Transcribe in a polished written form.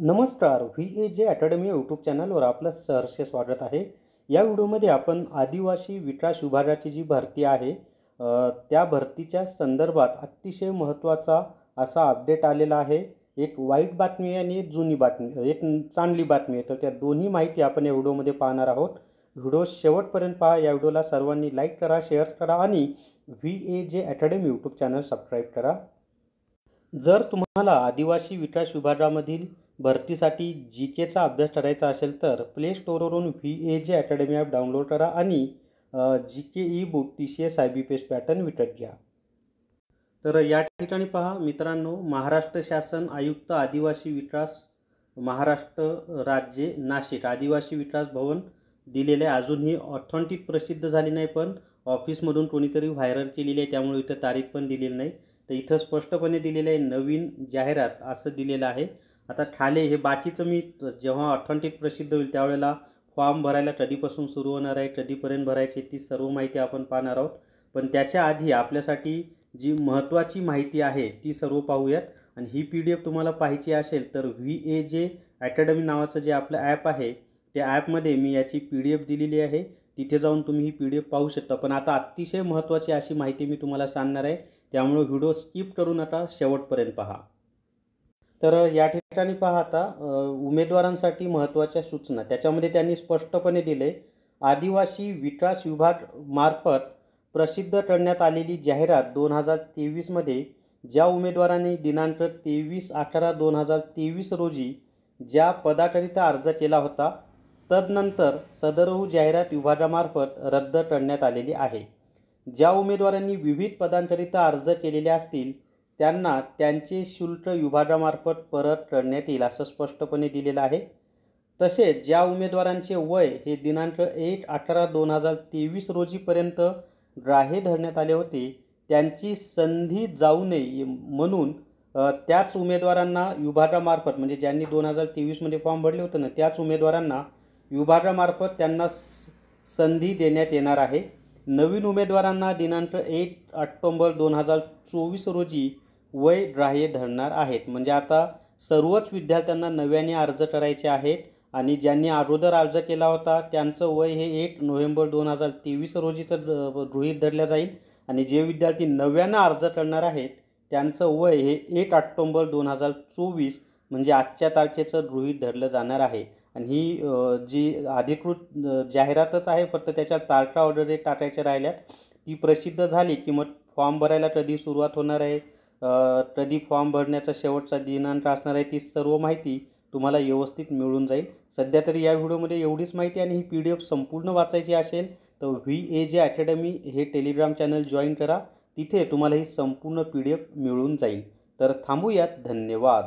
नमस्कार. VAJ academy YouTube चॅनलवर आपलं सहर्ष स्वागत आहे. या व्हिडिओमध्ये आपण आदिवासी विकास विभागाची जी भरती आहे त्या भरतीच्या संदर्भात अतिशय महत्त्वाचा असा अपडेट आलेला आहे. एक वाईट बातमी आणि एक जुनी बातमी, एक चांगली बातमी आहे. तर त्या दोन्ही माहिती आपण या व्हिडिओमध्ये पाहणार आहोत. व्हिडिओ शेवटपर्यंत पहा. या व्हिडिओला सर्वांनी लाईक करा, शेअर करा आणि VAJ academy YouTube channel subscribe करा. जर तुम्हाला आदिवासी विकास विभागामधील भरतीसाठी GKचा अभ्यास करायचा असेल तर प्ले स्टोअरवरून VAJ अकॅडमी ॲप डाउनलोड करा आणि GK e book TCS IBPS pattern विकत घ्या. तर या ठिकाणी पहा मित्रांनो, महाराष्ट्र शासन आयुक्त आदिवासी विकास महाराष्ट्र राज्य नाशिक आदिवासी विकास भवन दिलेले आहे. अजूनही ऑथेंटिक प्रसिद्ध झाली नाही, पण ऑफिसमधून कोणीतरी व्हायरल केलेली आहे, त्यामुळे इथं तारीख पण दिलेली नाही. तर इथं स्पष्टपणे दिलेलं आहे नवीन जाहिरात असं दिलेलं आहे. आता खाली हे बाकीचं मी जेव्हा ऑथेंटिक प्रसिद्ध होईल त्यावेळेला फॉर्म भरायला कधीपासून सुरू होणार आहे, कधीपर्यंत भरायची, ती सर्व माहिती आपण पाहणार आहोत. पण त्याच्या आधी आपल्यासाठी जी महत्त्वाची माहिती आहे ती सर्व पाहूयात. आणि ही PDF तुम्हाला पाहायची असेल तर VAJ अकॅडमी नावाचं जे आपलं ॲप आहे त्या ॲपमध्ये मी याची PDF दिलेली आहे. तिथे जाऊन तुम्ही ही PDF पाहू शकता. पण आता अतिशय महत्त्वाची अशी माहिती मी तुम्हाला सांगणार आहे, त्यामुळे व्हिडिओ स्किप करू नका, शेवटपर्यंत पहा. तर या ठिकाणी पहा आता उमेदवारांसाठी महत्त्वाच्या सूचना. त्याच्यामध्ये त्यांनी स्पष्टपणे दिले, आदिवासी विकास विभाग मार्फत प्रसिद्ध करण्यात आलेली जाहिरात 2023मध्ये ज्या उमेदवारांनी दिनांक 23/11/2023 रोजी ज्या पदाकरिता अर्ज केला होता तदनंतर सदरहू जाहिरात विभागामार्फत रद्द करण्यात आलेली आहे. ज्या उमेदवारांनी विविध पदांकरिता अर्ज केलेले असतील त्यांना त्यांचे शुल्क विभागामार्फत परत करण्यात येईल असं स्पष्टपणे दिलेलं आहे. तसेच ज्या उमेदवारांचे वय हे दिनांक 1/11/2023 रोजीपर्यंत ग्राह्य धरण्यात आले होते त्यांची संधी जाऊ नये म्हणून त्याच उमेदवारांना विभागामार्फत, म्हणजे ज्यांनी 2023मध्ये फॉर्म भरले होते ना त्याच उमेदवारांना विभागामार्फत त्यांना संधी देण्यात येणार आहे. नवीन उमेदवारांना दिनांक 1 ऑक्टोबर 2024 रोजी वय ग्राह्य धरणार आहेत. म्हणजे आता सर्वच विद्यार्थ्यांना नव्याने अर्ज करायचे आहेत आणि ज्यांनी अगोदर अर्ज केला होता त्यांचं वय हे 1 नोव्हेंबर 2023 रोजीचं गृहीत धरलं जाईल आणि जे विद्यार्थी नव्यानं अर्ज करणार आहेत त्यांचं वय हे 1 ऑक्टोबर 2024 म्हणजे आजच्या तारखेचं गृहीत धरलं जाणार आहे. आणि ही जी अधिकृत जाहिरातच आहे, फक्त त्याच्यात तारखा वगैरे टाकायच्या राहिल्यात. ती प्रसिद्ध झाली की मग फॉर्म भरायला कधी सुरुवात होणार आहे, कधी फॉर्म भरण्याचा शेवटचा दिनांक असणार आहे, ती सर्व माहिती तुम्हाला व्यवस्थित मिळून जाईल. सध्या तरी या व्हिडिओमध्ये एवढीच माहिती. आणि ही PDF संपूर्ण वाचायची असेल तर VAJ अकॅडमी हे टेलिग्राम चॅनल जॉईन करा, तिथे तुम्हाला ही संपूर्ण PDF मिळून जाईल. तर थांबूयात. धन्यवाद.